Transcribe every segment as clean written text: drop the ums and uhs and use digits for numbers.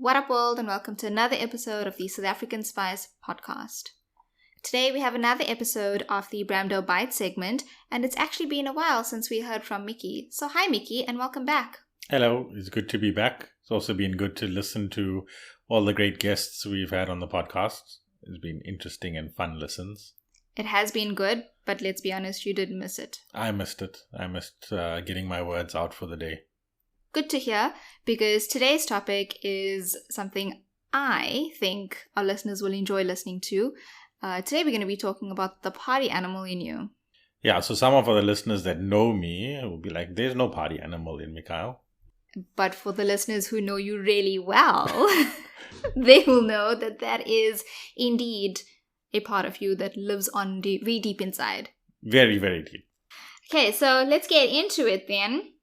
What up, world, and welcome to another episode of the South African Spice podcast. Today we have another episode of the Bramdo Bite segment, and it's actually been a while since we heard from Mickey. So hi, Mickey, and welcome back. Hello, it's good to be back. It's also been good to listen to all the great guests we've had on the podcast. It's been interesting and fun listens. It has been good, but let's be honest, you did miss it. I missed it. I missed getting my words out for the day. Good to hear, because today's topic is something I think our listeners will enjoy listening to. Today we're going to be talking about the party animal in you. Yeah, so some of the listeners that know me will be like, there's no party animal in Mikhail. But for the listeners who know you really well, they will know that that is indeed a part of you that lives on very deep inside. Very, very deep. Okay, so let's get into it then.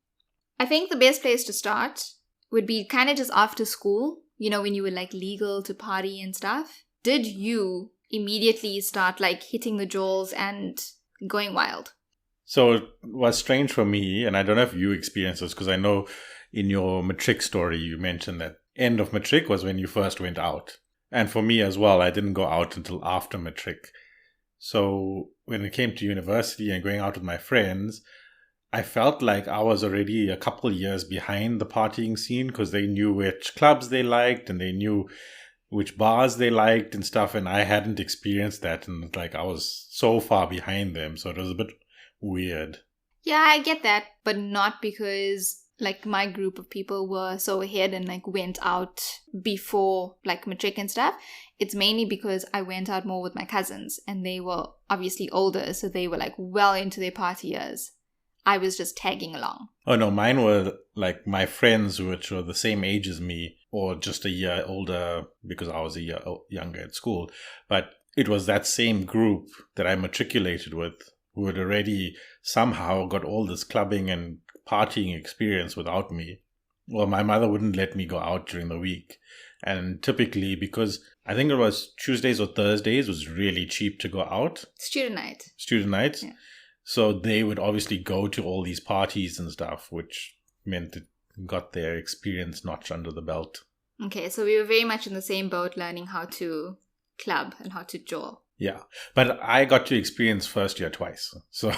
I think the best place to start would be kind of just after school, you know, when you were like legal to party and stuff. Did you immediately start like hitting the jewels and going wild? So it was strange for me, and I don't know if you experienced this, because I know in your matric story you mentioned that end of matric was when you first went out. And for me as well, I didn't go out until after matric. So when it came to university and going out with my friends, I felt like I was already a couple years behind the partying scene, because they knew which clubs they liked and they knew which bars they liked and stuff. And I hadn't experienced that. And like I was so far behind them. So it was a bit weird. Yeah, I get that. But not because like my group of people were so ahead and like went out before like matric and stuff. It's mainly because I went out more with my cousins and they were obviously older. So they were like well into their party years. I was just tagging along. Oh no, mine were like my friends, which were the same age as me or just a year older because I was a year younger at school. But it was that same group that I matriculated with who had already somehow got all this clubbing and partying experience without me. Well, my mother wouldn't let me go out during the week. And typically, because I think it was Tuesdays or Thursdays, was really cheap to go out. Student night. Student nights. Yeah. So they would obviously go to all these parties and stuff, which meant it got their experience notch under the belt. Okay, so we were very much in the same boat learning how to club and how to jaw. Yeah, but I got to experience first year twice. So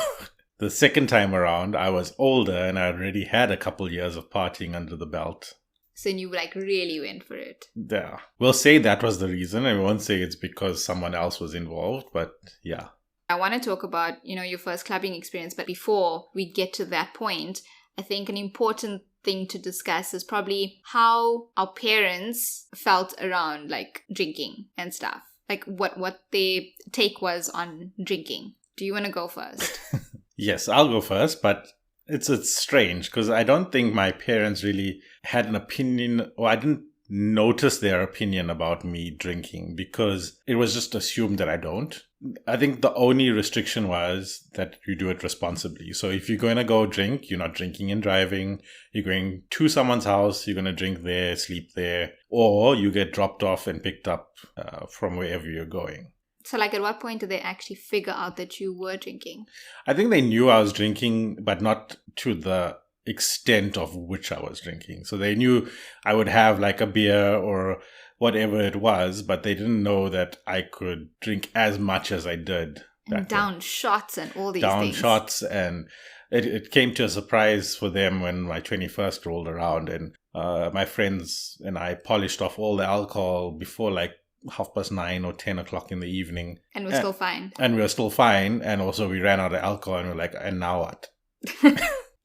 the second time around, I was older and I already had a couple years of partying under the belt. So you like really went for it. Yeah. We'll say that was the reason. I won't say it's because someone else was involved, but yeah. I want to talk about, you know, your first clubbing experience, but before we get to that point, I think an important thing to discuss is probably how our parents felt around like drinking and stuff. Like what their take was on drinking. Do you want to go first? Yes, I'll go first, but it's strange because I don't think my parents really had an opinion, or I didn't notice their opinion about me drinking because it was just assumed that I don't. I think the only restriction was that you do it responsibly. So if you're going to go drink, you're not drinking and driving. You're going to someone's house, you're going to drink there, sleep there, or you get dropped off and picked up from wherever you're going. So like at what point did they actually figure out that you were drinking? I think they knew I was drinking, but not to the extent of which I was drinking. So they knew I would have like a beer or whatever it was, but they didn't know that I could drink as much as I did. And down shots and all these down things. Down shots, and it came to a surprise for them when my 21st rolled around, and my friends and I polished off all the alcohol before like 9:30 or 10 o'clock in the evening. And we're still fine. And we were still fine, and also we ran out of alcohol and we're like, and now what?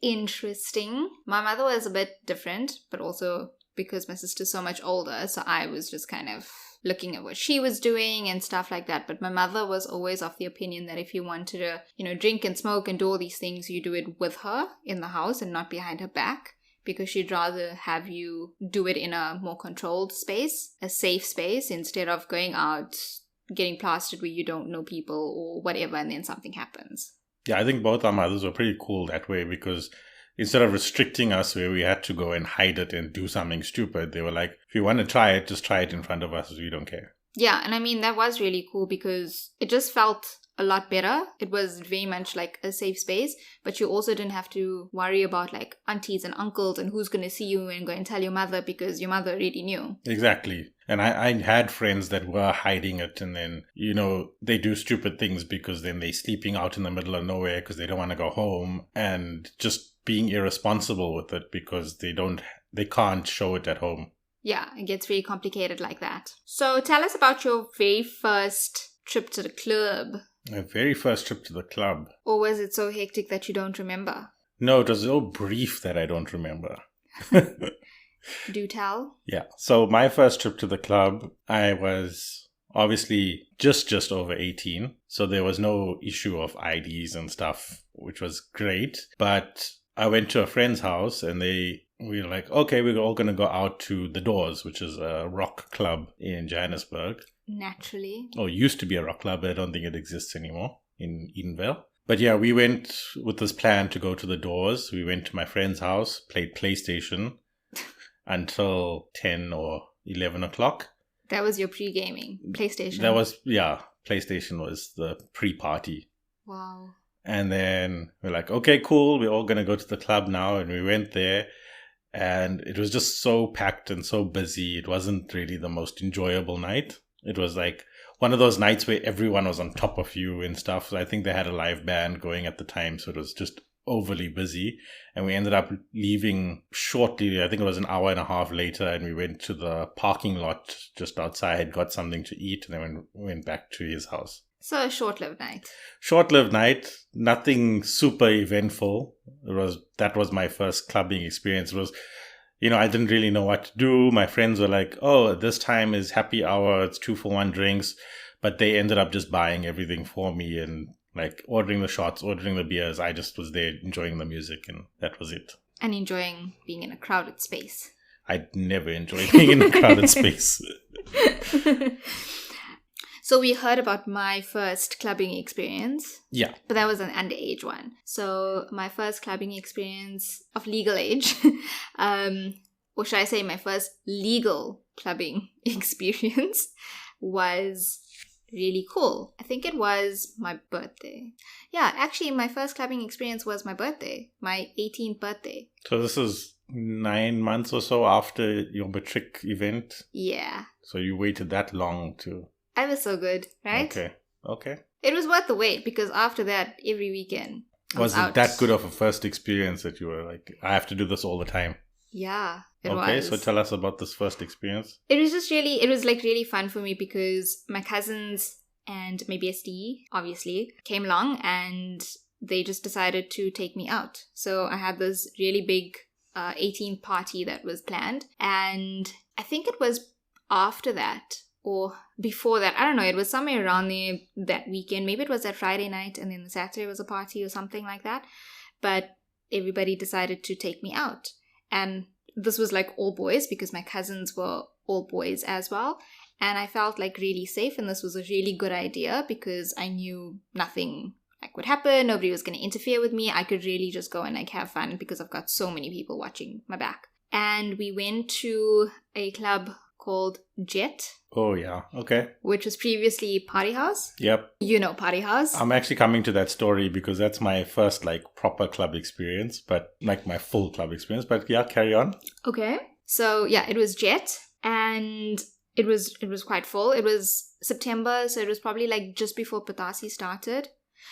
Interesting. My mother was a bit different, but also because my sister's so much older, so I was just kind of looking at what she was doing and stuff like that. But my mother was always of the opinion that if you wanted to, you know, drink and smoke and do all these things, you do it with her in the house and not behind her back, because she'd rather have you do it in a more controlled space, a safe space, instead of going out, getting plastered where you don't know people or whatever, and then something happens. Yeah, I think both our mothers were pretty cool that way, because instead of restricting us where we had to go and hide it and do something stupid, they were like, if you want to try it, just try it in front of us. We don't care. Yeah, and I mean, that was really cool because it just felt a lot better. It was very much like a safe space, but you also didn't have to worry about like aunties and uncles and who's going to see you and go and tell your mother because your mother already knew. Exactly. And I had friends that were hiding it, and then, they do stupid things because then they're sleeping out in the middle of nowhere because they don't want to go home, and just being irresponsible with it because they can't show it at home. Yeah, it gets very complicated like that. So tell us about your very first trip to the club. My very first trip to the club. Or was it so hectic that you don't remember? No, it was so brief that I don't remember. Do tell. Yeah. So my first trip to the club, I was obviously just over 18. So there was no issue of IDs and stuff, which was great. But I went to a friend's house and we were like, okay, we're all going to go out to The Doors, which is a rock club in Johannesburg. Naturally. Oh, it used to be a rock club, but I don't think it exists anymore in Edenvale. But yeah, we went with this plan to go to The Doors. We went to my friend's house, played PlayStation until 10 or 11 o'clock. That was your pre-gaming, PlayStation? PlayStation was the pre-party. Wow. And then we're like, okay, cool, we're all going to go to the club now. And we went there. And it was just so packed and so busy. It wasn't really the most enjoyable night. It was like one of those nights where everyone was on top of you and stuff. So I think they had a live band going at the time. So it was just overly busy. And we ended up leaving shortly. I think it was an hour and a half later. And we went to the parking lot just outside, got something to eat, and then went back to his house. So a short-lived night. Short-lived night. Nothing super eventful. That was my first clubbing experience. It was, I didn't really know what to do. My friends were like, oh, this time is happy hour. It's 2-for-1 drinks. But they ended up just buying everything for me and like ordering the shots, ordering the beers. I just was there enjoying the music, and that was it. And enjoying being in a crowded space. I'd never enjoyed being in a crowded space. So we heard about my first clubbing experience. Yeah. But that was an underage one. So my first clubbing experience of legal age, or should I say my first legal clubbing experience, was really cool. I think it was my birthday. Yeah, actually my first clubbing experience was my birthday, my 18th birthday. So this is 9 months or so after your matric event? Yeah. So you waited that long to... I was so good, right? Okay. It was worth the wait because after that, every weekend, was it that good of a first experience that you were like, I have to do this all the time? Yeah, it was. Okay, so tell us about this first experience. It was like really fun for me because my cousins and my BSD, obviously, came along and they just decided to take me out. So I had this really big 18th party that was planned. And I think it was after that or before that, I don't know, it was somewhere around there that weekend. Maybe it was that Friday night and then the Saturday was a party or something like that. But everybody decided to take me out. And this was like all boys because my cousins were all boys as well. And I felt like really safe, and this was a really good idea because I knew nothing like would happen. Nobody was going to interfere with me. I could really just go and like have fun because I've got so many people watching my back. And we went to a club called Jet. Oh, yeah. Okay. Which was previously Party House. Yep. You know Party House. I'm actually coming to that story because that's my first like proper club experience, but like my full club experience. But yeah, carry on. Okay. So yeah, it was Jet and it was quite full. It was September, so it was probably like just before Patasi started.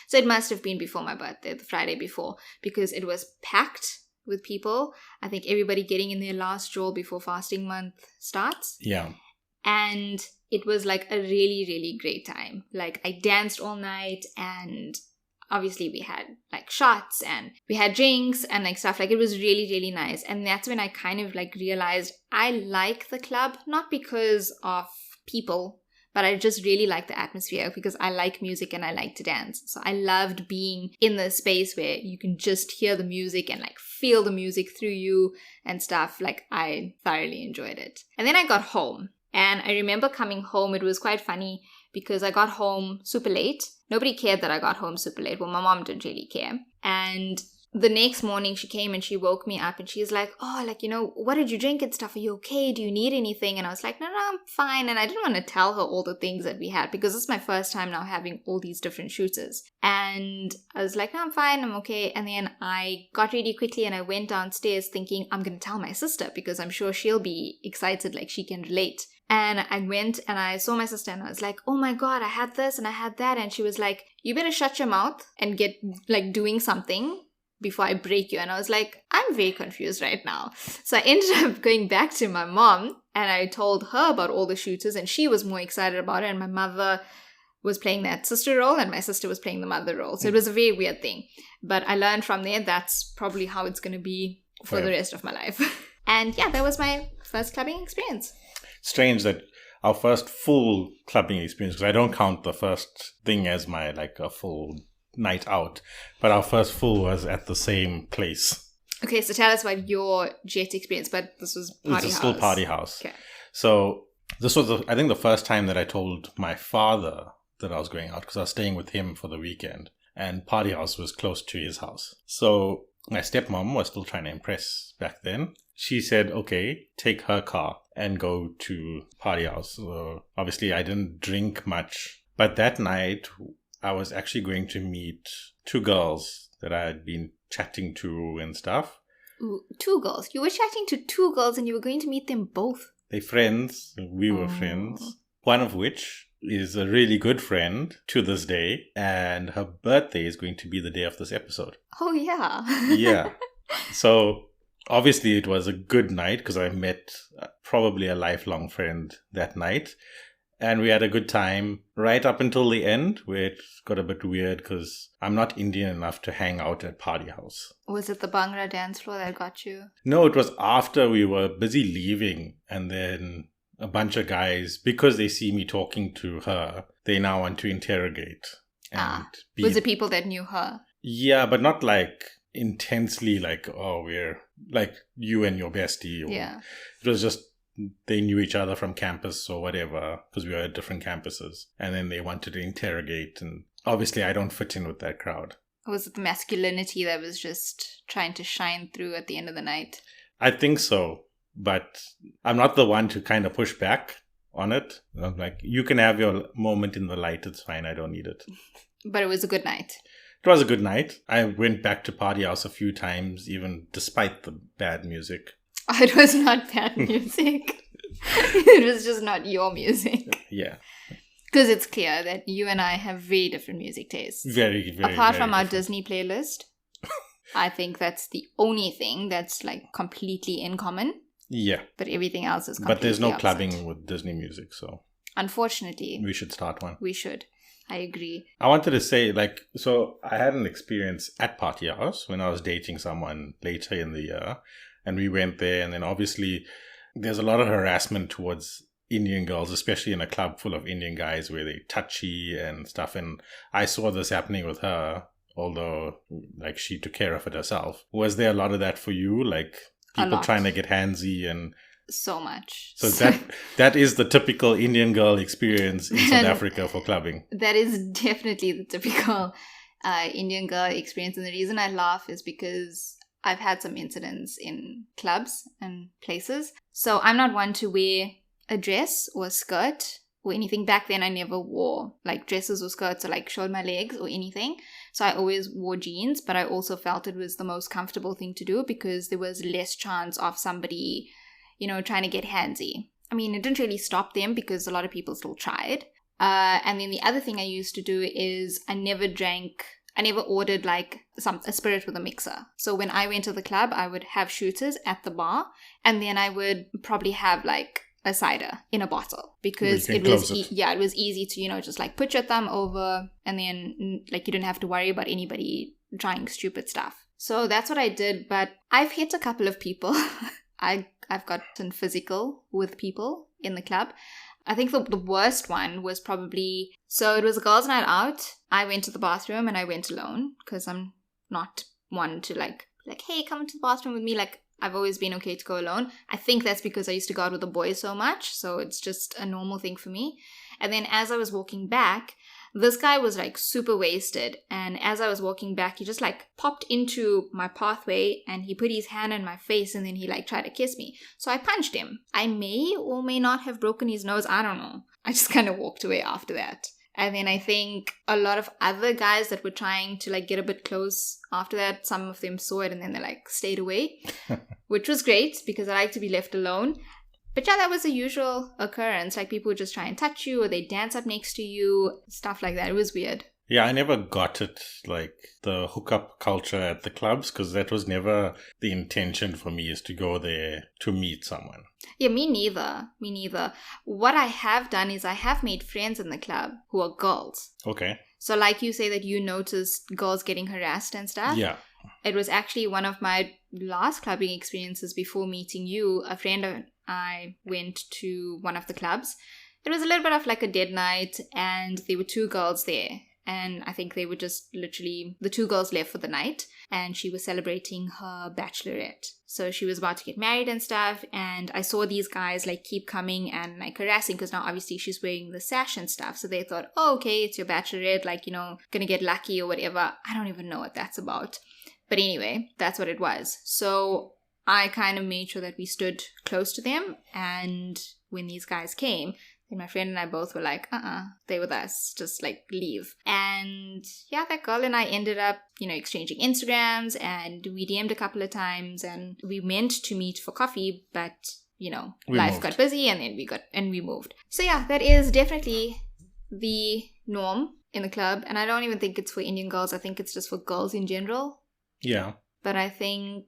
So it must have been before my birthday, the Friday before, because it was packed with people. I think everybody getting in their last stroll before fasting month starts. Yeah. And it was like a really, really great time. Like I danced all night and obviously we had like shots and we had drinks and like stuff. Like it was really, really nice. And that's when I kind of like realized I like the club, not because of people, but I just really like the atmosphere because I like music and I like to dance. So I loved being in the space where you can just hear the music and like feel the music through you and stuff. Like I thoroughly enjoyed it. And then I got home. And I remember coming home, it was quite funny because I got home super late. Nobody cared that I got home super late. Well, my mom didn't really care. And the next morning she came and she woke me up and she's like, oh, like, what did you drink and stuff? Are you okay? Do you need anything? And I was like, no, I'm fine. And I didn't want to tell her all the things that we had because this is my first time now having all these different shooters. And I was like, no, I'm fine. I'm okay. And then I got ready quickly and I went downstairs thinking I'm going to tell my sister because I'm sure she'll be excited, like she can relate. And I went and I saw my sister and I was like, oh my God, I had this and I had that. And she was like, you better shut your mouth and get like doing something before I break you. And I was like, I'm very confused right now. So I ended up going back to my mom and I told her about all the shooters and she was more excited about it. And my mother was playing that sister role and my sister was playing the mother role. So it was a very weird thing. But I learned from there that's probably how it's going to be for the rest of my life. And yeah, that was my first clubbing experience. Strange that our first full clubbing experience, because I don't count the first thing as my like a full night out, but our first full was at the same place. Okay, so tell us about your jet experience, but this was party house. It's still party house. Okay. So this was, I think, the first time that I told my father that I was going out because I was staying with him for the weekend and party house was close to his house. So my stepmom was still trying to impress back then. She said, okay, take her car and go to party house. So obviously I didn't drink much, but that night I was actually going to meet two girls that I had been chatting to and stuff. Ooh, two girls? You were chatting to two girls and you were going to meet them both? They're friends. We were friends. One of which is a really good friend to this day. And her birthday is going to be the day of this episode. Oh, yeah. Yeah. So obviously it was a good night because I met probably a lifelong friend that night. And we had a good time right up until the end, where it got a bit weird because I'm not Indian enough to hang out at party house. Was it the Bhangra dance floor that got you? No, it was after we were busy leaving. And then a bunch of guys, because they see me talking to her, they now want to interrogate. And was it people that knew her? Yeah, but not like intensely like, oh, we're like you and your bestie. Yeah. It was just they knew each other from campus or whatever because we were at different campuses. And then they wanted to interrogate. And obviously I don't fit in with that crowd. Was it the masculinity that was just trying to shine through at the end of the night? I think so. But I'm not the one to kind of push back on it. I'm like, you can have your moment in the light. It's fine. I don't need it. But it was a good night. It was a good night. I went back to party house a few times, even despite the bad music. It was not bad music. It was just not your music. Yeah. Because it's clear that you and I have very different music tastes. Very, very, Apart very from our different. Disney playlist, I think that's the only thing that's like completely in common. Yeah. But everything else is completely But there's no opposite. clubbing with Disney music, so. Unfortunately. We should start one. We should. I agree. I wanted to say, like, so I had an experience at party house when I was dating someone later in the year. And we went there, and then obviously there's a lot of harassment towards Indian girls, especially in a club full of Indian guys where they're touchy and stuff. And I saw this happening with her, although like she took care of it herself. Was there a lot of that for you? Like people trying to get handsy and... So much. So that is the typical Indian girl experience in South Africa for clubbing. That is definitely the typical Indian girl experience. And the reason I laugh is because I've had some incidents in clubs and places. So I'm not one to wear a dress or a skirt or anything. Back then I never wore like dresses or skirts or like showed my legs or anything. So I always wore jeans, but I also felt it was the most comfortable thing to do because there was less chance of somebody, trying to get handsy. I mean, it didn't really stop them because a lot of people still tried. And then the other thing I used to do is I never ordered like a spirit with a mixer. So when I went to the club, I would have shooters at the bar and then I would probably have like a cider in a bottle because it was easy to, just like put your thumb over and then like you didn't have to worry about anybody trying stupid stuff. So that's what I did, but I've hit a couple of people. I've gotten physical with people in the club. I think the worst one was probably, so it was a girls' night out. I went to the bathroom and I went alone because I'm not one to like, hey, come to the bathroom with me. Like, I've always been okay to go alone. I think that's because I used to go out with the boys so much. So it's just a normal thing for me. And then as I was walking back, This guy was like super wasted, and as I was walking back, he just like popped into my pathway and he put his hand in my face and then he like tried to kiss me. So I punched him. I may or may not have broken his nose, I don't know. I just kind of walked away after that. And then I think a lot of other guys that were trying to like get a bit close after that, some of them saw it and then they like stayed away, which was great because I like to be left alone. But yeah, that was a usual occurrence. Like people would just try and touch you or they dance up next to you, stuff like that. It was weird. Yeah, I never got it, like the hookup culture at the clubs, because that was never the intention for me, is to go there to meet someone. Yeah, me neither. Me neither. What I have done is I have made friends in the club who are girls. Okay. So like you say that you noticed girls getting harassed and stuff. Yeah. It was actually one of my last clubbing experiences before meeting you. A friend and I went to one of the clubs. It was a little bit of like a dead night and there were two girls there. And I think they were just literally, the two girls left for the night and she was celebrating her bachelorette. So she was about to get married and stuff. And I saw these guys like keep coming and like harassing because now obviously she's wearing the sash and stuff. So they thought, oh, okay, it's your bachelorette, like, you know, gonna get lucky or whatever. I don't even know what that's about. But anyway, that's what it was. So I kind of made sure that we stood close to them. And when these guys came, and my friend and I both were like, stay with us, just like leave. And yeah, that girl and I ended up, you know, exchanging Instagrams and we DM'd a couple of times and we meant to meet for coffee, but, you know, life got busy and then we moved. So yeah, that is definitely the norm in the club. And I don't even think it's for Indian girls. I think it's just for girls in general. Yeah. But I think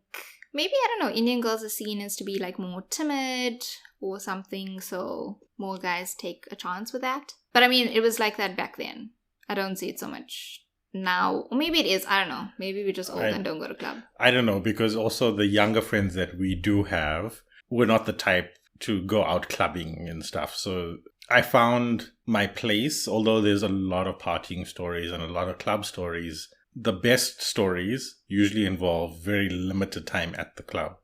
maybe, I don't know, Indian girls are seen as to be like more timid or something, so more guys take a chance with that. But I mean, it was like that back then. I don't see it so much now. Or maybe it is, I don't know. Maybe we're just old and don't go to club. I don't know, because also the younger friends that we do have were not the type to go out clubbing and stuff. So I found my place, although there's a lot of partying stories and a lot of club stories, the best stories usually involve very limited time at the club.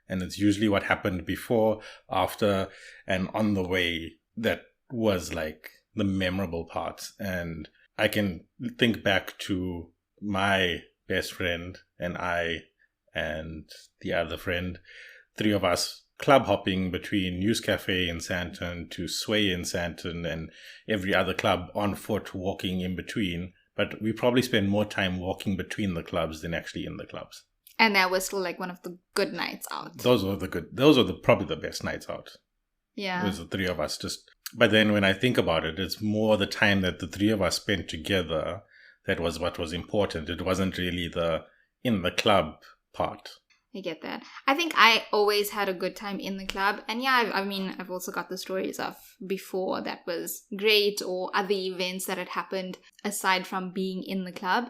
And it's usually what happened before, after, and on the way that was like the memorable parts. And I can think back to my best friend and I and the other friend, three of us club hopping between News Cafe in Sandton to Sway in Sandton and every other club on foot, walking in between. But we probably spend more time walking between the clubs than actually in the clubs. And that was still like one of the good nights out. Those were probably the best nights out. Yeah. It was the three of us just. But then when I think about it, it's more the time that the three of us spent together that was what was important. It wasn't really the in the club part. I get that. I think I always had a good time in the club. And yeah, I mean, I've also got the stories of before that was great or other events that had happened aside from being in the club.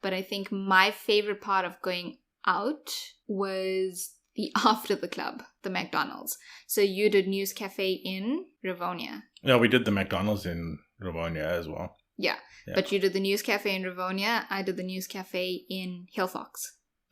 But I think my favorite part of going out was the after the club, the McDonald's. So you did News Cafe in Rivonia. Yeah, we did the McDonald's in Rivonia as well. Yeah, but you did the News Cafe in Rivonia. I did the News Cafe in Hillfox.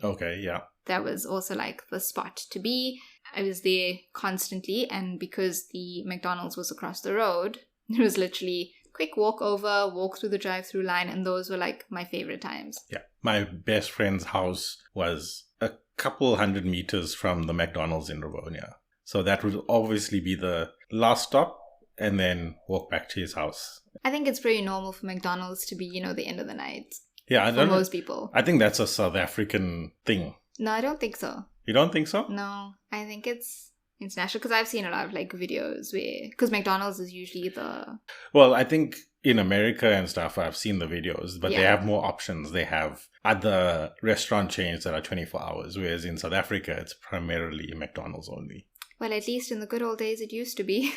Okay, yeah. That was also like the spot to be. I was there constantly, and because the McDonald's was across the road, it was literally quick walk over, walk through the drive-through line, and those were like my favorite times. Yeah. My best friend's house was a couple 100 meters from the McDonald's in Rivonia. So that would obviously be the last stop and then walk back to his house. I think it's pretty normal for McDonald's to be, you know, the end of the night. Yeah, for most people. I think that's a South African thing. No, I don't think so. You don't think so? No, I think it's international because I've seen a lot of like videos where, because McDonald's is usually the... Well, I think in America and stuff, I've seen the videos, but they have more options. They have other restaurant chains that are 24 hours, whereas in South Africa, it's primarily McDonald's only. Well, at least in the good old days, it used to be.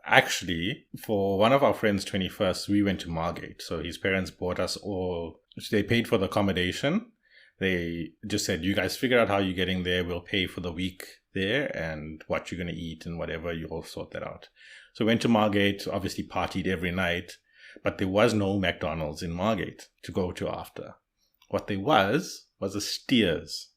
Actually, for one of our friends' 21st, we went to Margate. So his parents bought us all, they paid for the accommodation. They just said, you guys figure out how you're getting there. We'll pay for the week there and what you're going to eat and whatever. You all sort that out. So we went to Margate, obviously partied every night, but there was no McDonald's in Margate to go to after. What there was a Steers.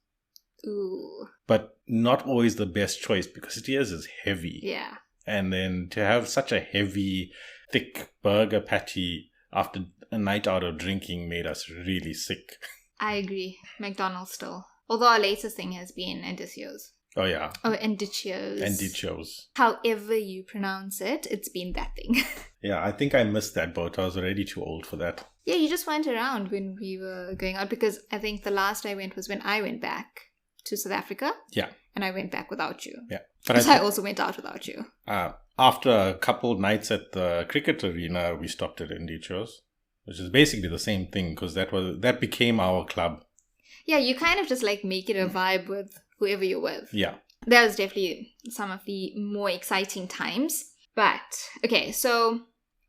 Ooh. But not always the best choice because Steers is heavy. Yeah. And then to have such a heavy, thick burger patty after a night out of drinking made us really sick. I agree. McDonald's still. Although our latest thing has been Indicios. Oh, yeah. Oh, Indicios. Indicios. However you pronounce it, it's been that thing. Yeah, I think I missed that boat. I was already too old for that. Yeah, you just weren't around when we were going out, because I think the last I went was when I went back to South Africa. Yeah. And I went back without you. Yeah. But I also went out without you. After a couple nights at the cricket arena, we stopped at Indicios, which is basically the same thing, because that became our club. Yeah, you kind of just like make it a vibe with whoever you're with. Yeah. That was definitely some of the more exciting times. But, okay, so,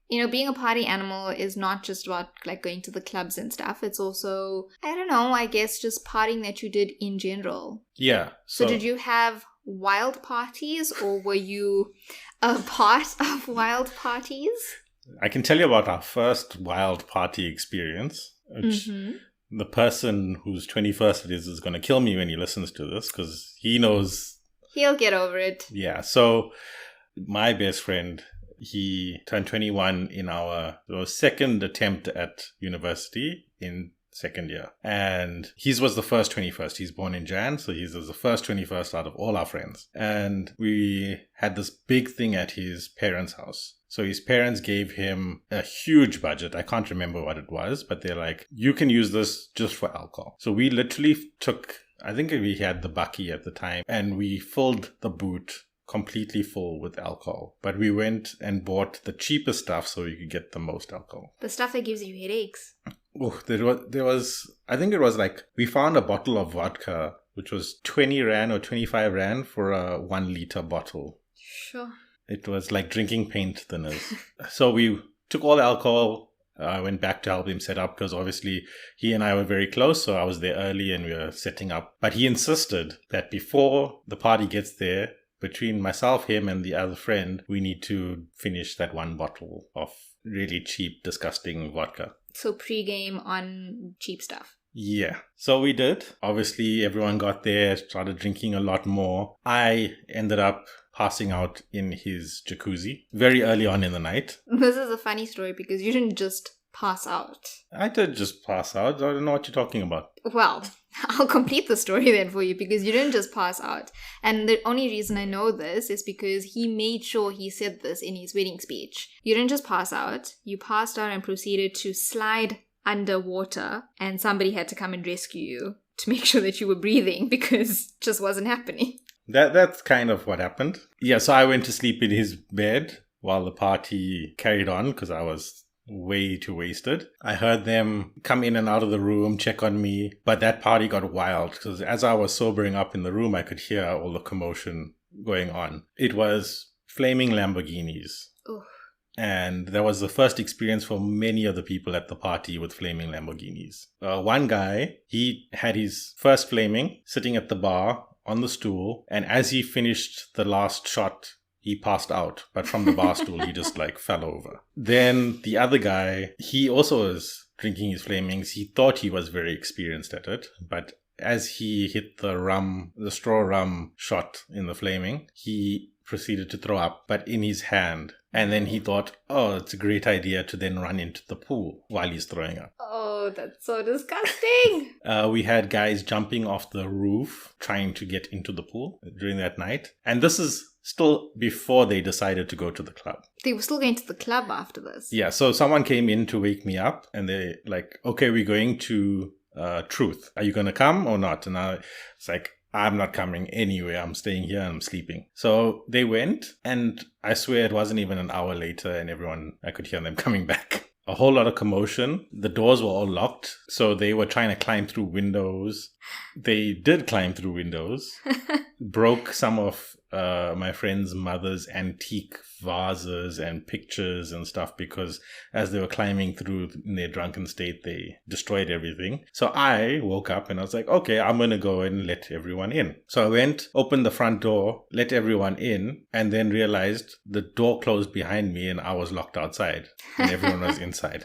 being a party animal is not just about like going to the clubs and stuff. It's also, I don't know, I guess just partying that you did in general. Yeah. So did you have wild parties, or were you a part of wild parties? I can tell you about our first wild party experience, which the person whose 21st it is going to kill me when he listens to this, because he knows. He'll get over it. Yeah. So my best friend, he turned 21 in our second attempt at university in second year. And his was the first 21st. He's born in Jan, so his was the first 21st out of all our friends. And we had this big thing at his parents' house. So his parents gave him a huge budget. I can't remember what it was, but they're like, you can use this just for alcohol. So we literally took, I think we had the bucky at the time, and we filled the boot completely full with alcohol. But we went and bought the cheapest stuff so we could get the most alcohol. The stuff that gives you headaches. Oh, there was, I think it was like, we found a bottle of vodka, which was 20 Rand or 25 Rand for a 1 liter bottle. Sure. It was like drinking paint thinners. So we took all the alcohol. I went back to help him set up, because obviously he and I were very close. So I was there early and we were setting up. But he insisted that before the party gets there, between myself, him, and the other friend, we need to finish that 1 bottle of really cheap, disgusting vodka. So pre-game on cheap stuff. Yeah. So we did. Obviously, everyone got there, started drinking a lot more. I ended up passing out in his jacuzzi very early on in the night. This is a funny story because you didn't just pass out. I did just pass out. I don't know what you're talking about. Well, I'll complete the story then for you, because you didn't just pass out. And the only reason I know this is because he made sure he said this in his wedding speech. You didn't just pass out. You passed out and proceeded to slide underwater, and somebody had to come and rescue you to make sure that you were breathing, because it just wasn't happening. That's kind of what happened. Yeah, so I went to sleep in his bed while the party carried on, because I was way too wasted. I heard them come in and out of the room, check on me, but that party got wild, because as I was sobering up in the room, I could hear all the commotion going on. It was flaming Lamborghinis. Oof. And that was the first experience for many of the people at the party with flaming Lamborghinis. One guy, he had his first flaming sitting at the bar on the stool, and as he finished the last shot, he passed out, but from the bar stool, he just like fell over. Then the other guy, he also was drinking his flamings. He thought he was very experienced at it, but as he hit the straw rum shot in the flaming, he proceeded to throw up, but in his hand. And then he thought, oh, it's a great idea to then run into the pool while he's throwing up. Oh, that's so disgusting. We had guys jumping off the roof trying to get into the pool during that night. And this is still before they decided to go to the club. They were still going to the club after this. Yeah, so someone came in to wake me up, and they like, okay, we're going to Truth. Are you going to come or not? And I was like, I'm not coming anywhere. I'm staying here and I'm sleeping. So they went, and I swear it wasn't even an hour later, and I could hear them coming back. A whole lot of commotion. The doors were all locked, so they were trying to climb through windows. They did climb through windows, broke some of my friend's mother's antique vases and pictures and stuff, because as they were climbing through in their drunken state, they destroyed everything. So I woke up and I was like, okay, I'm going to go and let everyone in. So I went, opened the front door, let everyone in, and then realized the door closed behind me and I was locked outside and everyone was inside.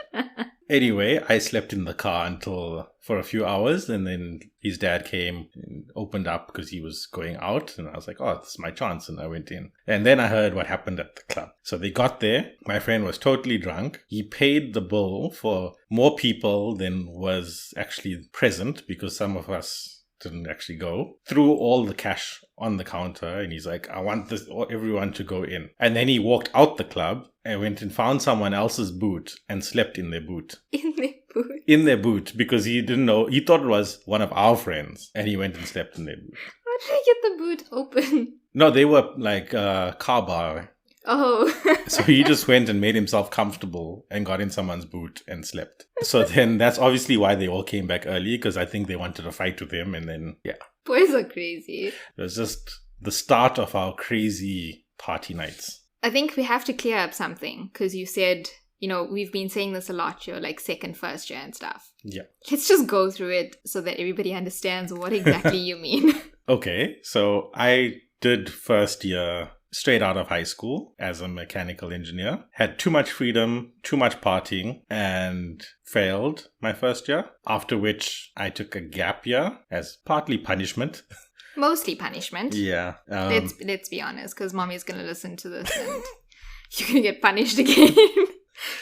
Anyway, I slept in the car for a few hours, and then his dad came and opened up because he was going out, and I was like, oh, this is my chance, and I went in. And then I heard what happened at the club. So they got there. My friend was totally drunk. He paid the bill for more people than was actually present because some of us didn't actually go, threw all the cash on the counter, and he's like, I want everyone to go in. And then he walked out the club and went and found someone else's boot and slept in their boot. In their boot? In their boot, because he didn't know, he thought it was one of our friends, and he went and slept in their boot. How did I get the boot open? No, they were like a car bar. Oh. So he just went and made himself comfortable and got in someone's boot and slept. So then that's obviously why they all came back early, because I think they wanted to fight with him, and then, yeah. Boys are crazy. It was just the start of our crazy party nights. I think we have to clear up something, because you said, we've been saying this a lot, you're like second, first year and stuff. Yeah. Let's just go through it so that everybody understands what exactly you mean. Okay, so I did first year straight out of high school as a mechanical engineer. Had too much freedom, too much partying, and failed my first year. After which I took a gap year as partly punishment. Mostly punishment. Yeah. Let's be honest, because mommy's going to listen to this and you're going to get punished again.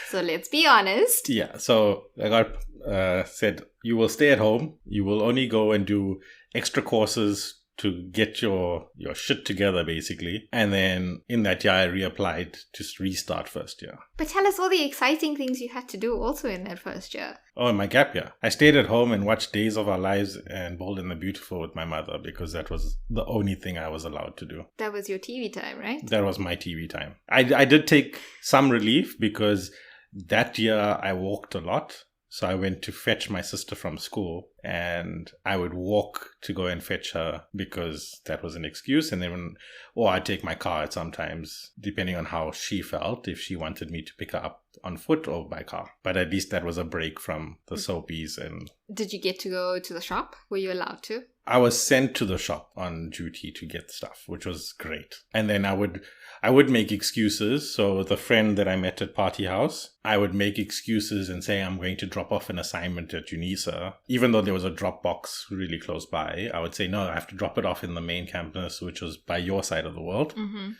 So let's be honest. Yeah, so I got said, you will stay at home. You will only go and do extra courses to get your shit together, basically. And then in that year, I reapplied to restart first year. But tell us all the exciting things you had to do also in that first year. Oh, in my gap year. I stayed at home and watched Days of Our Lives and Bold and the Beautiful with my mother, because that was the only thing I was allowed to do. That was your TV time, right? That was my TV time. I did take some relief because that year I walked a lot. So I went to fetch my sister from school, and I would walk to go and fetch her because that was an excuse. And then, or I'd take my car sometimes, depending on how she felt, if she wanted me to pick her up on foot or by car. But at least that was a break from the soapies. And did you get to go to the shop? Were you allowed to? I was sent to the shop on duty to get stuff, which was great. And then I would make excuses. So with a friend that I met at Party House, I would make excuses and say I'm going to drop off an assignment at UNISA. Even though there was a drop box really close by, I would say, no, I have to drop it off in the main campus, which was by your side of the world. Mm-hmm.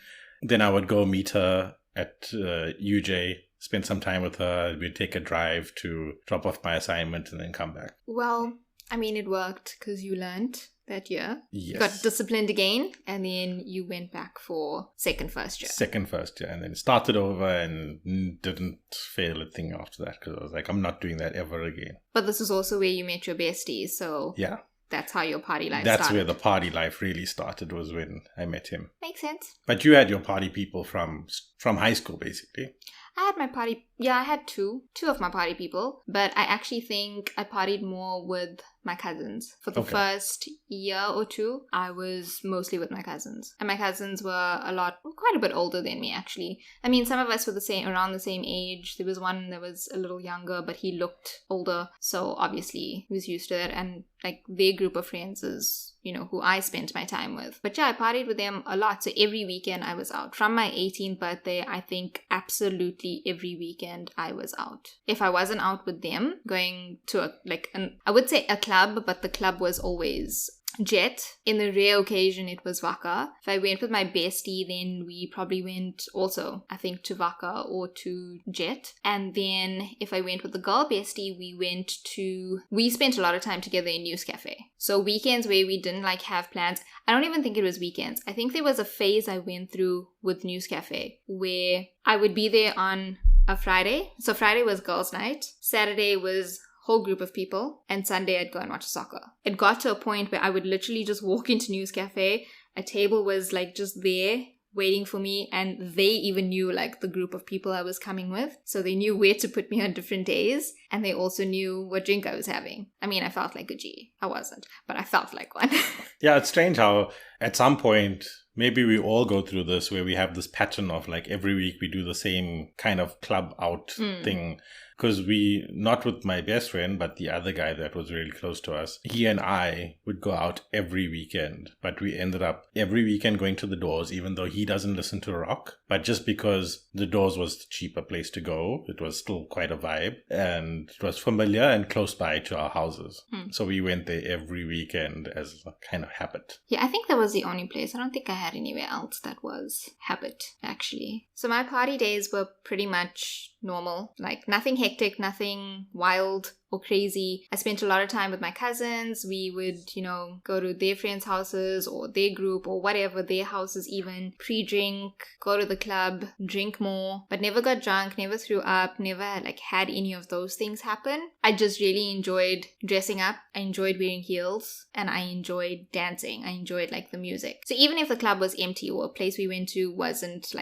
Then I would go meet her at UJ, spend some time with her. We'd take a drive to drop off my assignment and then come back. Well, I mean, it worked because you learned that year. Yes. You got disciplined again, and then you went back for second, first year. Second, first year, and then started over and didn't fail a thing after that, because I was like, I'm not doing that ever again. But this is also where you met your besties, so yeah, that's how your party life started. That's where the party life really started, was when I met him. Makes sense. But you had your party people from high school, basically. I had my party, I had two of my party people, but I actually think I partied more with my cousins. For the first year or two, I was mostly with my cousins. And my cousins were quite a bit older than me, actually. I mean, some of us were around the same age. There was one that was a little younger, but he looked older. So obviously, he was used to it. And like their group of friends is, who I spent my time with. But yeah, I partied with them a lot. So every weekend I was out. From my 18th birthday, I think absolutely every weekend I was out. If I wasn't out with them, going to I would say a club, but the club was always Jet. In the rare occasion, it was Vaka. If I went with my bestie, then we probably went also, I think, to Vaka or to Jet. And then if I went with the girl bestie, we spent a lot of time together in News Cafe. So weekends where we didn't have plans, I don't even think it was weekends. I think there was a phase I went through with News Cafe where I would be there on a Friday. So Friday was girls' night. Saturday was whole group of people, and Sunday I'd go and watch soccer. It got to a point where I would literally just walk into News Cafe. A table was just there waiting for me, and they even knew the group of people I was coming with. So they knew where to put me on different days, and they also knew what drink I was having. I mean, I felt like a G. I wasn't, but I felt like one. Yeah, it's strange how at some point, maybe we all go through this where we have this pattern of every week we do the same kind of club out thing. because not with my best friend, but the other guy that was really close to us, he and I would go out every weekend, but we ended up every weekend going to the Doors, even though he doesn't listen to rock. But just because the Doors was the cheaper place to go, it was still quite a vibe, and it was familiar and close by to our houses. So we went there every weekend as a kind of habit. Yeah, I think that was the only place. I don't think I had anywhere else that was habit, actually. So my party days were pretty much normal, like nothing hectic, nothing wild or crazy. I spent a lot of time with my cousins. We would, go to their friends' houses or their group or whatever, their houses even, pre-drink, go to the club, drink more, but never got drunk, never threw up, never had any of those things happen. I just really enjoyed dressing up. I enjoyed wearing heels, and I enjoyed dancing. I enjoyed the music. So even if the club was empty or a place we went to wasn't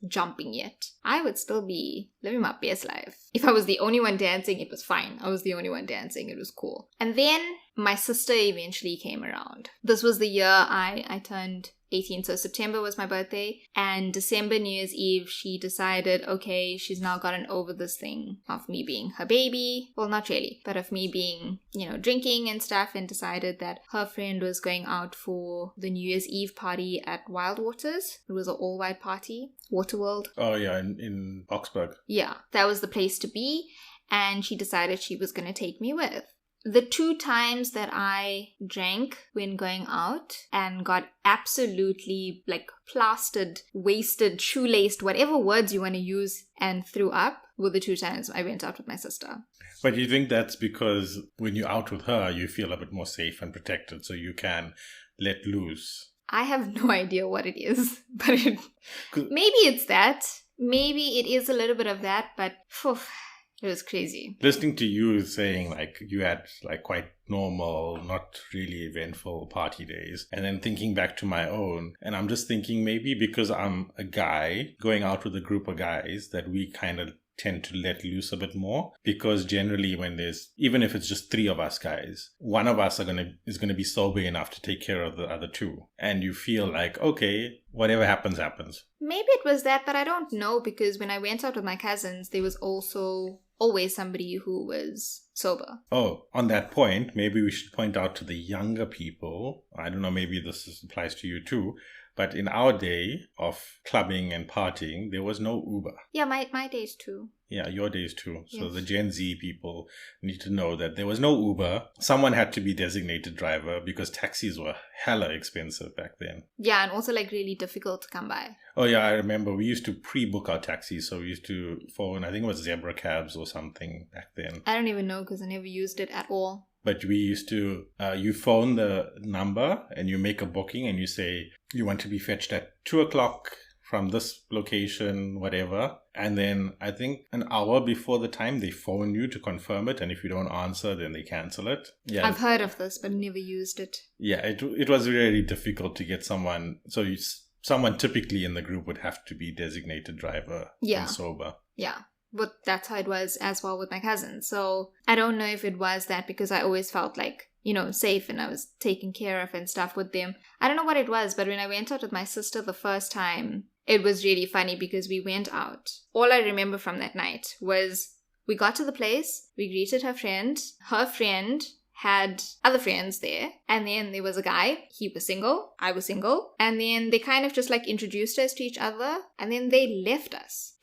jumping yet, I would still be living my best life. If I was the only one dancing, it was fine. I was the only one dancing. It was cool. And then my sister eventually came around. This was the year I turned 18. So September was my birthday, and December, New Year's Eve, she decided, okay, she's now gotten over this thing of me being her baby. Well, not really, but of me being, drinking and stuff, and decided that her friend was going out for the New Year's Eve party at Wild Waters. It was an all-white party, Waterworld. Oh yeah, in Augsburg. Yeah, that was the place to be, and she decided she was going to take me with. The 2 times that I drank when going out and got absolutely plastered, wasted, shoelaced, whatever words you want to use, and threw up were the 2 times I went out with my sister. But you think that's because when you're out with her, you feel a bit more safe and protected, so you can let loose? I have no idea what it is, but maybe it's that. Maybe it is a little bit of that, but it was crazy. Listening to you saying you had quite normal, not really eventful party days, and then thinking back to my own, and I'm just thinking maybe because I'm a guy going out with a group of guys that we kind of tend to let loose a bit more, because generally when even if it's just 3 of us guys, one of us is gonna be sober enough to take care of the other 2, and you feel okay, whatever happens. Maybe it was that, but I don't know, because when I went out with my cousins, there was also always somebody who was sober. Oh, on that point, maybe we should point out to the younger people, I don't know, maybe this applies to you too, but in our day of clubbing and partying, there was no Uber. Yeah, my days too. Yeah, your days too. So Yes. the Gen Z people need to know that there was no Uber. Someone had to be designated driver because taxis were hella expensive back then. Yeah, and also really difficult to come by. Oh yeah, I remember we used to pre-book our taxis. So we used to phone, I think it was Zebra Cabs or something back then. I don't even know, because I never used it at all. But we used to, you phone the number and you make a booking and you say you want to be fetched at 2:00 from this location, whatever. And then I think an hour before the time, they phone you to confirm it. And if you don't answer, then they cancel it. Yeah, I've heard of this, but never used it. Yeah, it was really difficult to get someone. So someone typically in the group would have to be designated driver and sober. Yeah. But that's how it was as well with my cousins. So I don't know if it was that, because I always felt safe and I was taken care of and stuff with them. I don't know what it was, but when I went out with my sister the first time, it was really funny because we went out. All I remember from that night was we got to the place, we greeted her friend had other friends there, and then there was a guy. He was single, I was single, and then they kind of just introduced us to each other, and then they left us,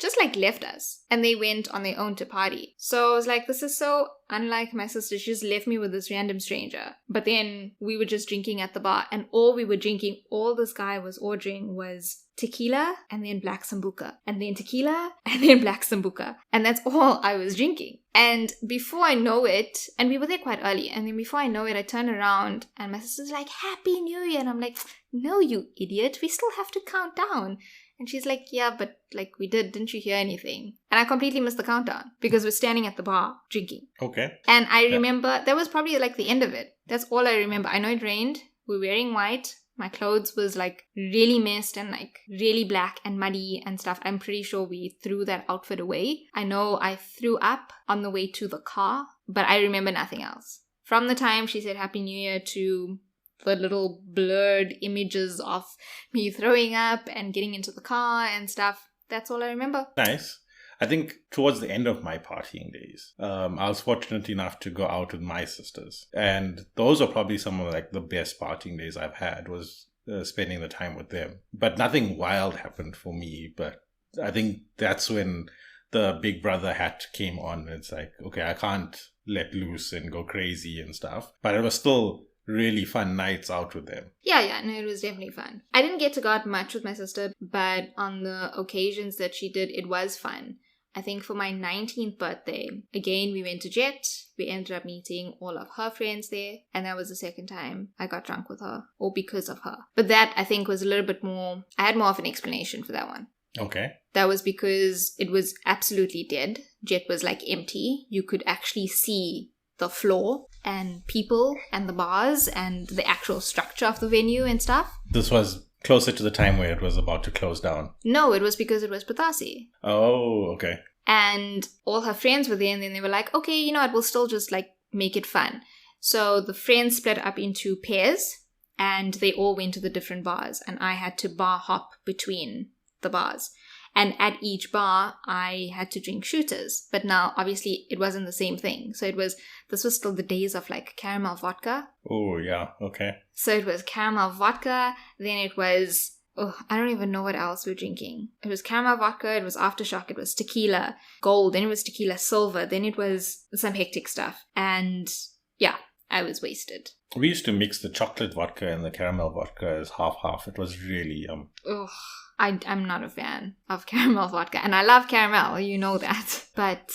and they went on their own to party. So I was this is so unlike my sister. She just left me with this random stranger. But then we were just drinking at the bar, and all this guy was ordering was tequila and then black sambuca, and then tequila and then black sambuca, and that's all I was drinking. And before I know it, and we were there quite early, and then before I know it, I turn around and my sister's like, "Happy New Year," and I'm like, "No, you idiot, we still have to count down." And she's like, "Yeah, but we didn't you hear anything?" And I completely missed the countdown because we're standing at the bar drinking. Okay. And I remember that was probably the end of it. That's all I remember. I know it rained. We're wearing white. My clothes was really messed and really black and muddy and stuff. I'm pretty sure we threw that outfit away. I know I threw up on the way to the car, but I remember nothing else. From the time she said Happy New Year to the little blurred images of me throwing up and getting into the car and stuff, that's all I remember. Nice. I think towards the end of my partying days, I was fortunate enough to go out with my sisters. And those are probably some of like the best partying days I've had, was spending the time with them. But nothing wild happened for me. But I think that's when the big brother hat came on. It's like, okay, I can't let loose and go crazy and stuff. But it was still really fun nights out with them. Yeah, no, it was definitely fun. I didn't get to go out much with my sister, but on the occasions that she did, it was fun. I think for my 19th birthday, again, we went to Jet. We ended up meeting all of her friends there. And that was the second time I got drunk with her, or because of her. But that, I think, was a little bit more, I had more of an explanation for that one. Okay. That was because it was absolutely dead. Jet was like empty. You could actually see the floor and people and the bars and the actual structure of the venue and stuff. This was closer to the time where it was about to close down. No, it was because it was Patasi. Oh, okay. And all her friends were there, and then they were like, okay, you know what, we'll still just like make it fun. So the friends split up into pairs and they all went to the different bars, and I had to bar hop between the bars. And at each bar, I had to drink shooters. But now, obviously, it wasn't the same thing. So this was still the days of like caramel vodka. Oh, yeah. Okay. So it was caramel vodka. Then it was, I don't even know what else we were drinking. It was caramel vodka. It was aftershock. It was tequila gold. Then it was tequila silver. Then it was some hectic stuff. And yeah, I was wasted. We used to mix the chocolate vodka and the caramel vodka as half-half. It was really Ugh. I'm not a fan of caramel vodka. And I love caramel, you know that. But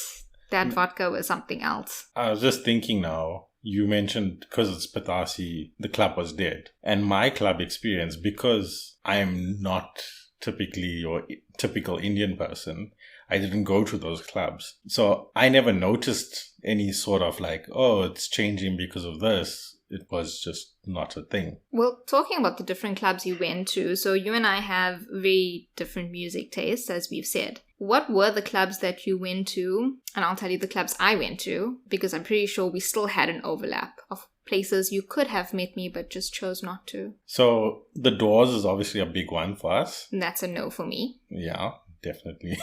that vodka was something else. I was just thinking now, you mentioned because it's Patasi, the club was dead. And my club experience, because I'm not typically or typical Indian person, I didn't go to those clubs. So I never noticed any sort of like, oh, it's changing because of this. It was just not a thing. Well, talking about the different clubs you went to, so you and I have very different music tastes, as we've said. What were the clubs that you went to? And I'll tell you the clubs I went to, because I'm pretty sure we still had an overlap of places you could have met me, but just chose not to. So the Doors is obviously a big one for us. And that's a no for me. Yeah, definitely.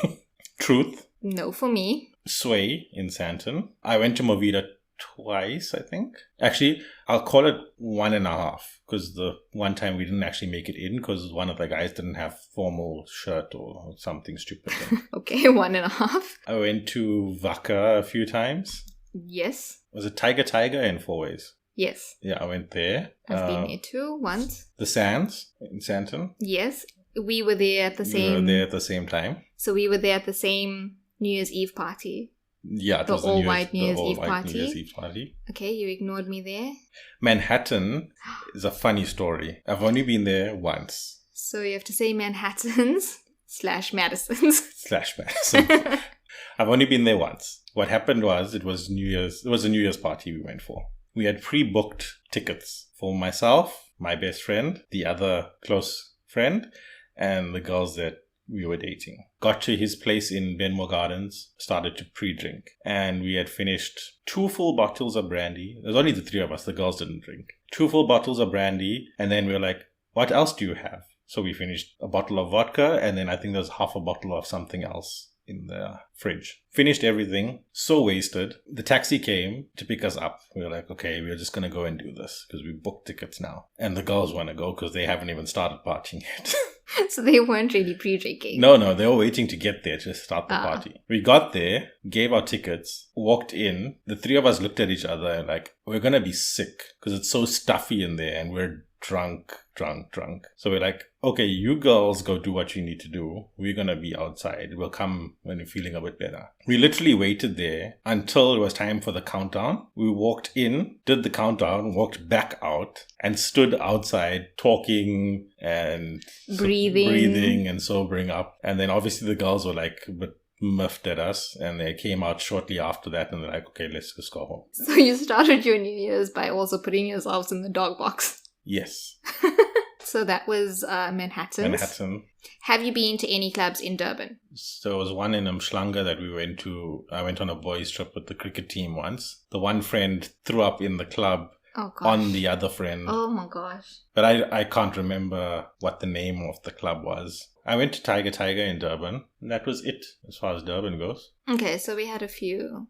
Truth. No for me. Sway in Santon. I went to Movida twice, I think. Actually, I'll call it 1.5, because the one time we didn't actually make it in because one of the guys didn't have formal shirt or something stupid. Okay, 1.5. I went to Vaka a few times. Yes. Was it Tiger in Four Ways? Yes. Yeah, I went there. I've been there too, once. The Sands in Santon. Yes. We were there at the same... We were there at the same time. So we were there at the same New Year's Eve party. Yeah, it was the all-white New Year's Eve party. New Year's Eve party. Okay, you ignored me there. Manhattan is a funny story. I've only been there once. So you have to say Manhattans / Madisons. / Madison. I've only been there once. What happened was it was a New Year's party we went for. We had pre-booked tickets for myself, my best friend, the other close friend, and the girls that we were dating. Got to his place in Benmore Gardens, started to pre-drink. And we had finished 2 full bottles of brandy. There's only the 3 of us, the girls didn't drink. 2 full bottles of brandy, and then we were like, what else do you have? So we finished a bottle of vodka, and then I think there's half a bottle of something else in the fridge. Finished everything, so wasted. The taxi came to pick us up. We were like, okay, we're just going to go and do this, because we booked tickets now. And the girls want to go, because they haven't even started partying yet. So they weren't really pre-drinking. No, they were waiting to get there to start the party. We got there, gave our tickets, walked in. The 3 of us looked at each other and like, we're going to be sick because it's so stuffy in there and we're drunk. So we're like, okay, you girls go do what you need to do. We're going to be outside. We'll come when we're feeling a bit better. We literally waited there until it was time for the countdown. We walked in, did the countdown, walked back out and stood outside talking and breathing and sobering up. And then obviously the girls were like a bit miffed at us and they came out shortly after that and they're like, okay, let's just go home. So you started your New Year's by also putting yourselves in the dog box. Yes. So that was Manhattan. Have you been to any clubs in Durban? So there was one in Umhlanga that we went to. I went on a boys' trip with the cricket team once. The one friend threw up in the club Oh, gosh. on the other friend. Oh, my gosh. But I can't remember what the name of the club was. I went to Tiger in Durban, and that was it as far as Durban goes. Okay, so we had a few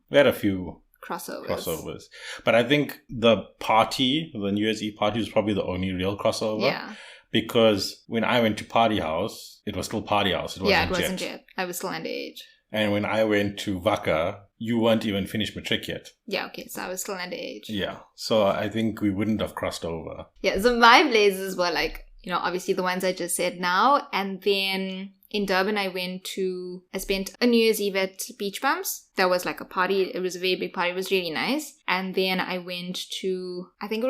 crossovers. But I think the New Year's Eve party, was probably the only real crossover. Yeah. Because when I went to Party House, it was still Party House. It wasn't Jet. I was still underage. And when I went to Vaka, you weren't even finished matric yet. Yeah, okay, so I was still underage. Yeah, so I think we wouldn't have crossed over. Yeah, so my blazes were like, obviously the ones I just said now. And then in Durban, I spent a New Year's Eve at Beach Bumps. That was like a party. It was a very big party. It was really nice. And then I went to, I think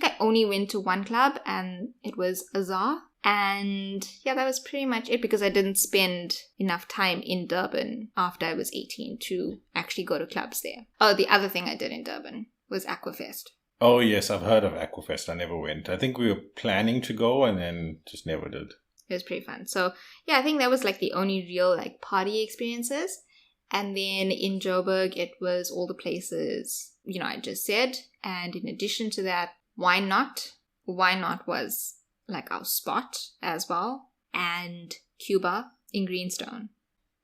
I only went to one club, and it was Azar. And yeah, that was pretty much it, because I didn't spend enough time in Durban after I was 18 to actually go to clubs there. Oh, the other thing I did in Durban was Aquafest. Oh yes, I've heard of Aquafest. I never went. I think we were planning to go and then just never did. It was pretty fun. So yeah, I think that was like the only real like party experiences. And then in Joburg, it was all the places, I just said. And in addition to that, Why Not? Why Not was like our spot as well, and Cuba in Greenstone.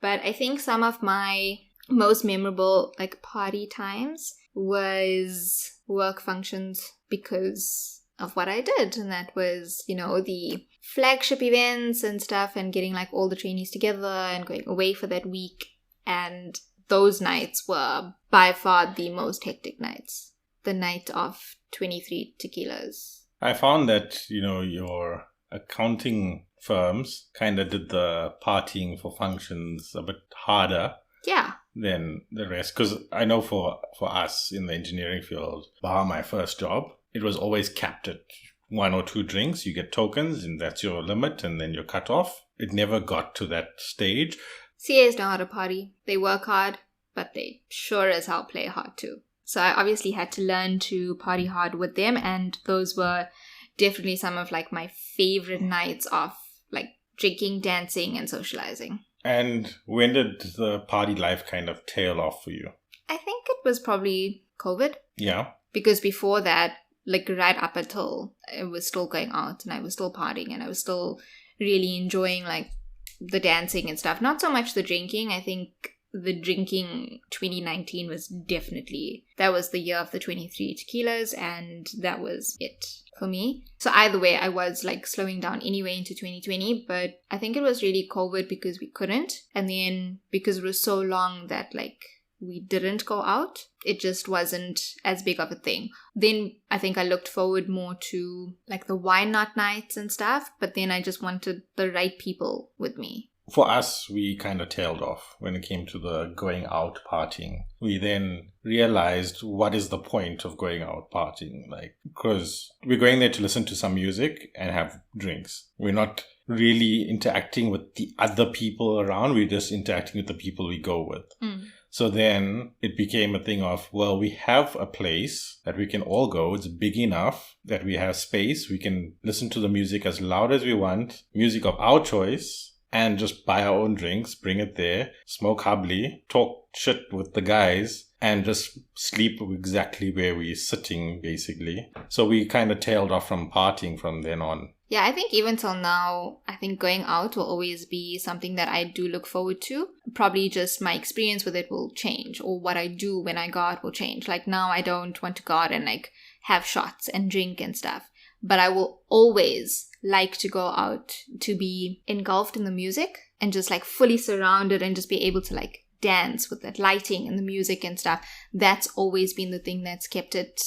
But I think some of my most memorable like party times was work functions because of what I did, and that was the flagship events and stuff, and getting like all the trainees together and going away for that week. And those nights were by far the most hectic nights. The night of 23 tequilas. I found that, your accounting firms kind of did the partying for functions a bit harder. Yeah. Than the rest. Because I know for us in the engineering field, bar my first job, it was always capped at 1 or 2 drinks. You get tokens, and that's your limit, and then you're cut off. It never got to that stage. CAs know how to party. They work hard, but they sure as hell play hard too. So I obviously had to learn to party hard with them, and those were definitely some of like my favorite nights of like drinking, dancing, and socializing. And when did the party life kind of tail off for you? I think it was probably COVID. Yeah. Because before that, like right up until it was still going out and I was still partying and I was still really enjoying like the dancing and stuff. Not so much the drinking. I think the drinking 2019 was definitely, that was the year of the 23 tequilas, and that was it for me. So either way, I was like slowing down anyway into 2020, but I think it was really COVID because we couldn't. And then because it was so long that like we didn't go out, it just wasn't as big of a thing. Then I think I looked forward more to like the Why Not nights and stuff, but then I just wanted the right people with me. For us, we kind of tailed off when it came to the going out partying. We then realized, what is the point of going out partying? Like, because we're going there to listen to some music and have drinks. We're not really interacting with the other people around. We're just interacting with the people we go with. So then it became a thing of, well, we have a place that we can all go. It's big enough that we have space. We can listen to the music as loud as we want, music of our choice, and just buy our own drinks, bring it there, smoke hubbly, talk shit with the guys, and just sleep exactly where we're sitting, basically. So we kind of tailed off from partying from then on. Yeah, I think even till now, I think going out will always be something that I do look forward to. Probably just my experience with it will change, or what I do when I go out will change. Like now I don't want to go out and like have shots and drink and stuff. But I will always like to go out to be engulfed in the music and just like fully surrounded and just be able to like dance with that lighting and the music and stuff. That's always been the thing that's kept it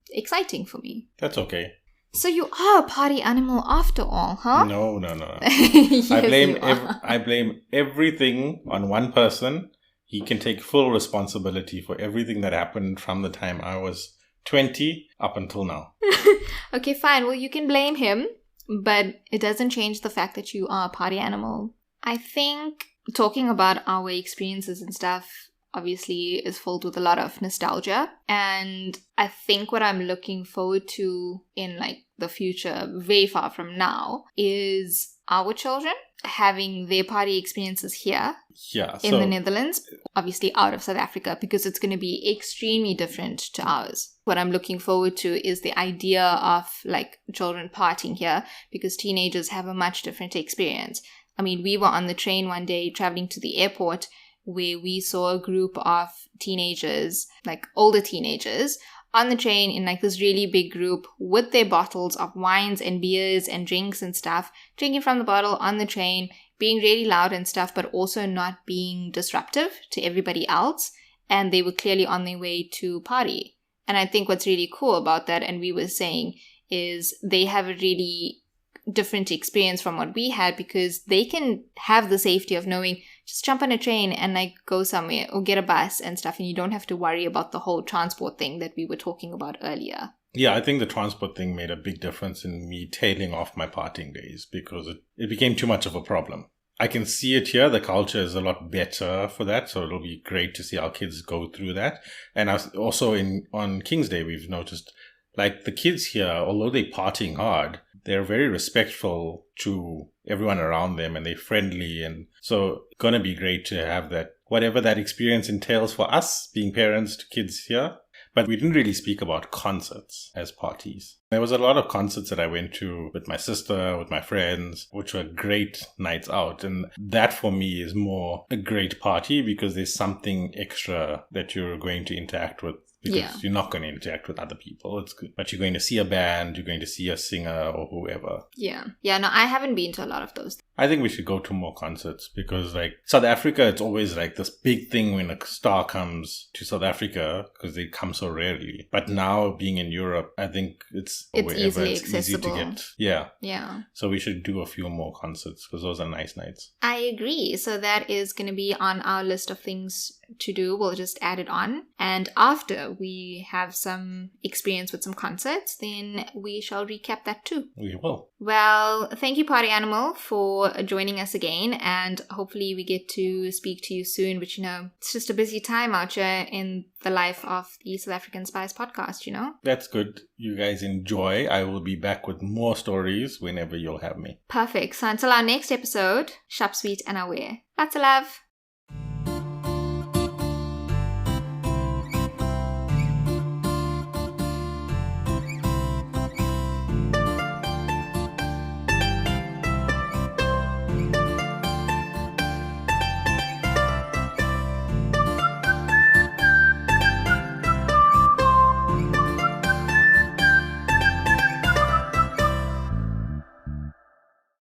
exciting for me. That's okay. So you are a party animal after all, huh? No. Yes, I blame everything on one person. He can take full responsibility for everything that happened from the time I was 20 up until now. Okay, fine. Well, you can blame him, but it doesn't change the fact that you are a party animal. I think talking about our experiences and stuff obviously is filled with a lot of nostalgia. And I think what I'm looking forward to in like the future, very far from now, is our children having their party experiences here in the Netherlands, obviously out of South Africa, because it's going to be extremely different to ours. What I'm looking forward to is the idea of like children partying here, because teenagers have a much different experience. I mean, we were on the train one day traveling to the airport where we saw a group of teenagers, like older teenagers, on the train in like this really big group with their bottles of wines and beers and drinks and stuff, drinking from the bottle on the train, being really loud and stuff, but also not being disruptive to everybody else. And they were clearly on their way to party. And I think what's really cool about that, and we were saying, is they have a really different experience from what we had, because they can have the safety of knowing just jump on a train and like go somewhere or get a bus and stuff, and you don't have to worry about the whole transport thing that we were talking about earlier. Yeah, I think the transport thing made a big difference in me tailing off my partying days, because it became too much of a problem. I can see it here. The culture is a lot better for that, so it'll be great to see our kids go through that. And also on King's Day, we've noticed like the kids here, although they're partying hard, they're very respectful to everyone around them, and they're friendly. And so it's going to be great to have that, whatever that experience entails for us being parents to kids here. But we didn't really speak about concerts as parties. There was a lot of concerts that I went to with my sister, with my friends, which were great nights out. And that for me is more a great party, because there's something extra that you're going to interact with. Because you're not going to interact with other people. It's good. But you're going to see a band, you're going to see a singer or whoever. Yeah. Yeah, no, I haven't been to a lot of those. I think we should go to more concerts, because like South Africa, it's always like this big thing when a star comes to South Africa, because they come so rarely. But now being in Europe, I think it's easily accessible. Easy to get. Yeah. Yeah. So we should do a few more concerts, because those are nice nights. I agree. So that is going to be on our list of things to do. We'll just add it on. And after we have some experience with some concerts, then we shall recap that too. We will. Well, thank you, Party Animal, for joining us again, and hopefully we get to speak to you soon. But, you know, it's just a busy time out here in the life of the South African Spice podcast, you know? That's good. You guys enjoy. I will be back with more stories whenever you'll have me. Perfect. So until our next episode, Shup, Sweet and Aware. Lots of love.